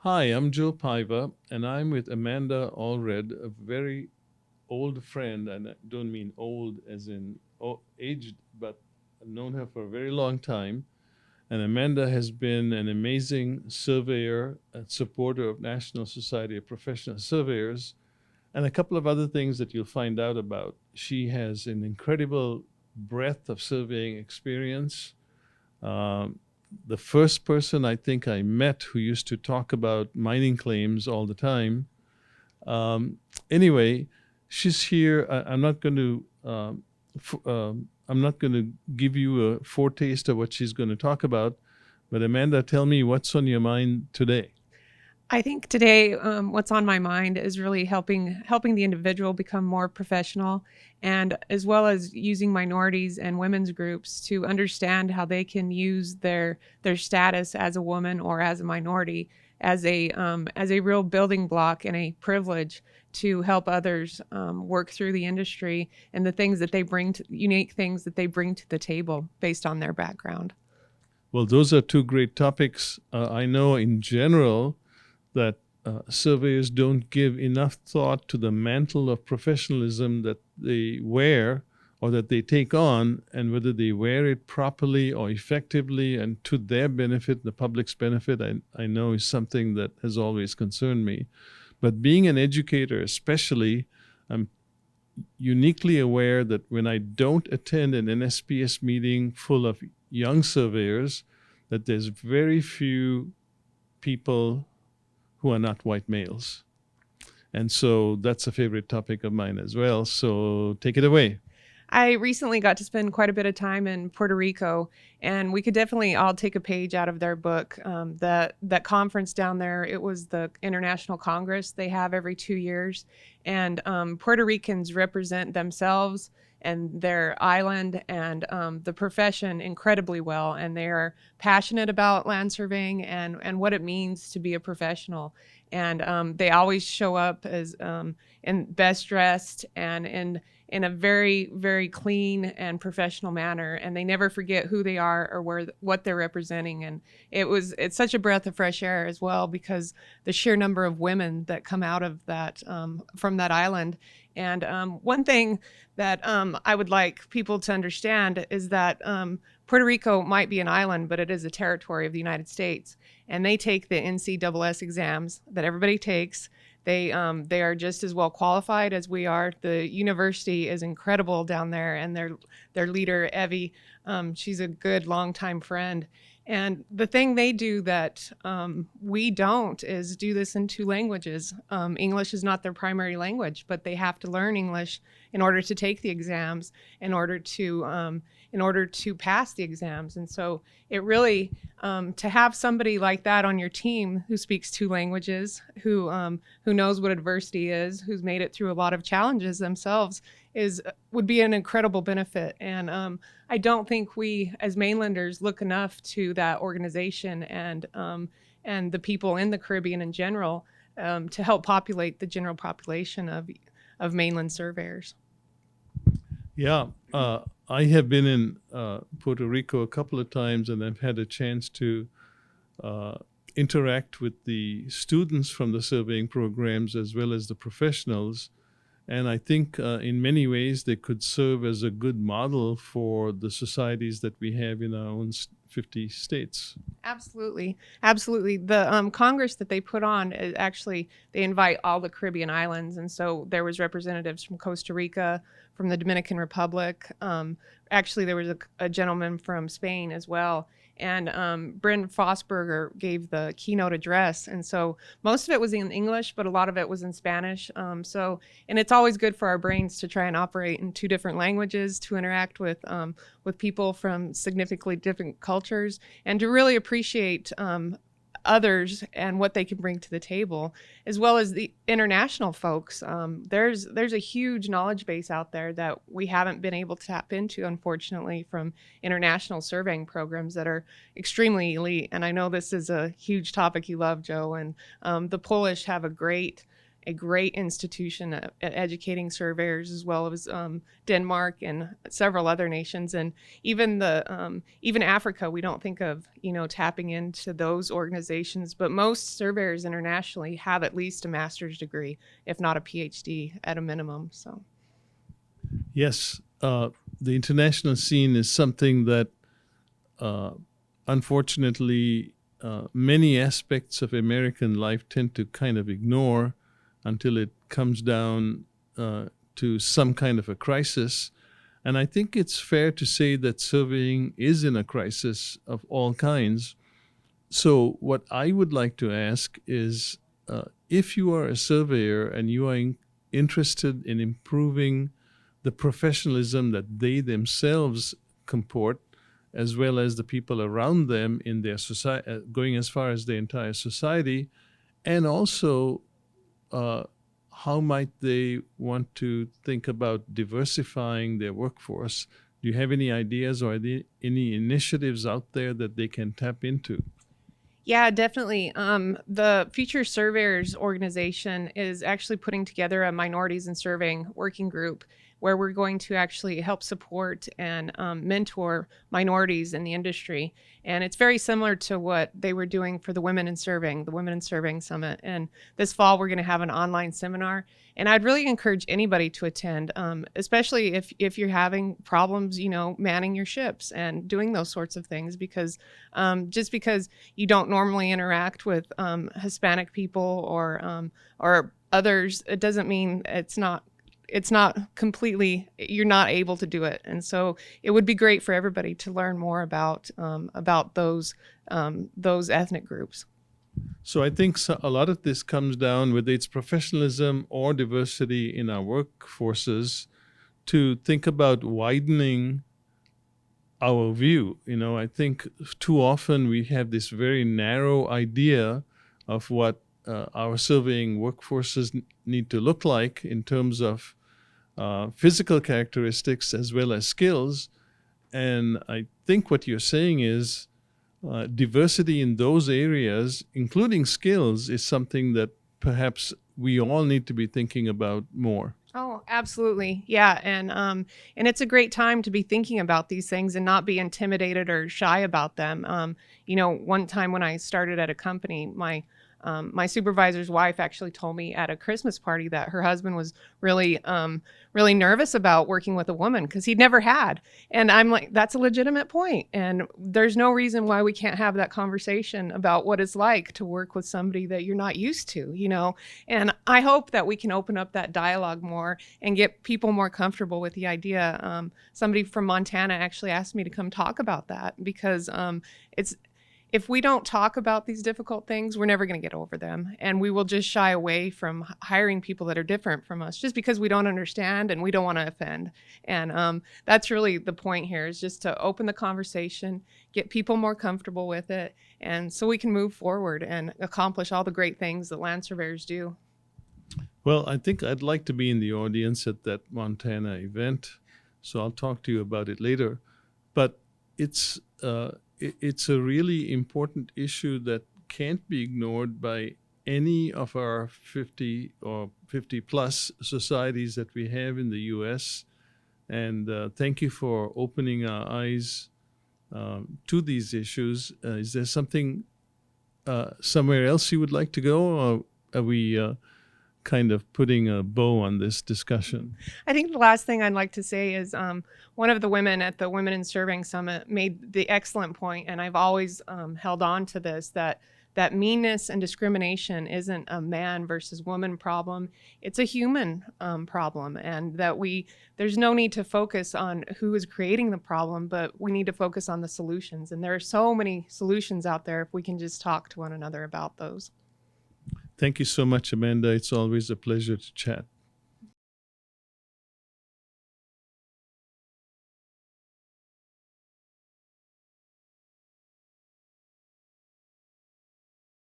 Hi, I'm Joe Paiva, and I'm with Amanda Allred, a very old friend, and I don't mean old as in aged, but I've known her for a very long time. And Amanda has been an amazing surveyor and supporter of National Society of Professional Surveyors, and a couple of other things that you'll find out about. She has an incredible breadth of surveying experience. Um, the first person I think I met who used to talk about mining claims all the time. Um, anyway, she's here. I'm not going to. I'm not going to give you a foretaste of what she's going to talk about. But Amanda, tell me what's on your mind today. I think today, what's on my mind is really helping the individual become more professional, and as well as using minorities and women's groups to understand how they can use their status as a woman or as a minority as a real building block and a privilege to help others work through the industry and the things that they bring to unique things that they bring to the table based on their background. Well, those are two great topics. I know in general that surveyors don't give enough thought to the mantle of professionalism that they wear or that they take on, and whether they wear it properly or effectively and to their benefit, the public's benefit, I know is something that has always concerned me. But being an educator, especially, I'm uniquely aware that when I don't attend an NSPS meeting full of young surveyors, that there's very few people who are not white males. And so that's a favorite topic of mine as well. So take it away. I recently got to spend quite a bit of time in Puerto Rico, and we could definitely all take a page out of their book. That conference down there, it was the International Congress they have every 2 years, and Puerto Ricans represent themselves and their island and the profession incredibly well, and they are passionate about land surveying and what it means to be a professional. And they always show up as in best dressed and in a very, very clean and professional manner, and they never forget who they are or what they're representing. And it's such a breath of fresh air as well, because the sheer number of women that come out of that from that island. And one thing that I would like people to understand is that Puerto Rico might be an island, but it is a territory of the United States, and they take the NCSS exams that everybody takes. They are just as well qualified as we are. The university is incredible down there, and their leader Evie, she's a good longtime friend. And the thing they do that we don't is do this in two languages. English is not their primary language, but they have to learn English in order to take the exams, in order to pass the exams. And so it really to have somebody like that on your team who speaks two languages, who knows what adversity is, who's made it through a lot of challenges themselves, would be an incredible benefit. And I don't think we as mainlanders look enough to that organization and the people in the Caribbean in general to help populate the general population of mainland surveyors. Yeah, I have been in Puerto Rico a couple of times, and I've had a chance to uh, interact with the students from the surveying programs as well as the professionals. And I think in many ways they could serve as a good model for the societies that we have in our own 50 states. Absolutely, absolutely. The Congress that they put on is actually they invite all the Caribbean islands, and so there was representatives from Costa Rica, from the Dominican Republic. Actually, there was a gentleman from Spain as well, and Bryn Fosberger gave the keynote address, and so most of it was in English, but a lot of it was in Spanish. And it's always good for our brains to try and operate in two different languages to interact with people from significantly different cultures, and to really appreciate others and what they can bring to the table, as well as the international folks. There's a huge knowledge base out there that we haven't been able to tap into, unfortunately, from international surveying programs that are extremely elite. And I know this is a huge topic you love, Joe. And the Polish have a great a great institution at educating surveyors, as well as Denmark and several other nations, and even Africa. We don't think of tapping into those organizations, but most surveyors internationally have at least a master's degree, if not a PhD at a minimum. So yes, the international scene is something that unfortunately many aspects of American life tend to kind of ignore until it comes down to some kind of a crisis. And I think it's fair to say that surveying is in a crisis of all kinds. So what I would like to ask is, if you are a surveyor and you are interested in improving the professionalism that they themselves comport, as well as the people around them in their society, going as far as the entire society, and also how might they want to think about diversifying their workforce? Do you have any ideas, or are there any initiatives out there that they can tap into? Yeah, definitely. The Future Surveyors organization is actually putting together a minorities in surveying working group where we're going to actually help support and mentor minorities in the industry. And it's very similar to what they were doing for the Women in Surveying, the Women in Surveying Summit. And this fall, we're going to have an online seminar. And I'd really encourage anybody to attend, especially if you're having problems, manning your ships and doing those sorts of things, because just because you don't normally interact with Hispanic people or others, it doesn't mean it's not completely, you're not able to do it. And so it would be great for everybody to learn more about those ethnic groups. So I think a lot of this comes down, whether it's professionalism or diversity in our workforces, to think about widening our view. I think too often we have this very narrow idea of what our surveying workforces need to look like in terms of physical characteristics as well as skills. And I think what you're saying is diversity in those areas, including skills, is something that perhaps we all need to be thinking about more. Oh, absolutely. Yeah. And it's a great time to be thinking about these things and not be intimidated or shy about them. One time when I started at a company, my supervisor's wife actually told me at a Christmas party that her husband was really nervous about working with a woman because he'd never had. And I'm like, that's a legitimate point. And there's no reason why we can't have that conversation about what it's like to work with somebody that you're not used to, And I hope that we can open up that dialogue more and get people more comfortable with the idea. Somebody from Montana actually asked me to come talk about that because if we don't talk about these difficult things, we're never going to get over them. And we will just shy away from hiring people that are different from us just because we don't understand and we don't want to offend. And that's really the point here, is just to open the conversation, get people more comfortable with it, and so we can move forward and accomplish all the great things that land surveyors do. Well, I think I'd like to be in the audience at that Montana event, so I'll talk to you about it later. But it's a really important issue that can't be ignored by any of our 50 or 50 plus societies that we have in the U.S. And thank you for opening our eyes to these issues. Is there something somewhere else you would like to go, or are we kind of putting a bow on this discussion? I think the last thing I'd like to say is one of the women at the Women in Surveying Summit made the excellent point, and I've always held on to this, that meanness and discrimination isn't a man versus woman problem. It's a human problem, and that there's no need to focus on who is creating the problem, but we need to focus on the solutions. And there are so many solutions out there if we can just talk to one another about those. Thank you so much, Amanda. It's always a pleasure to chat.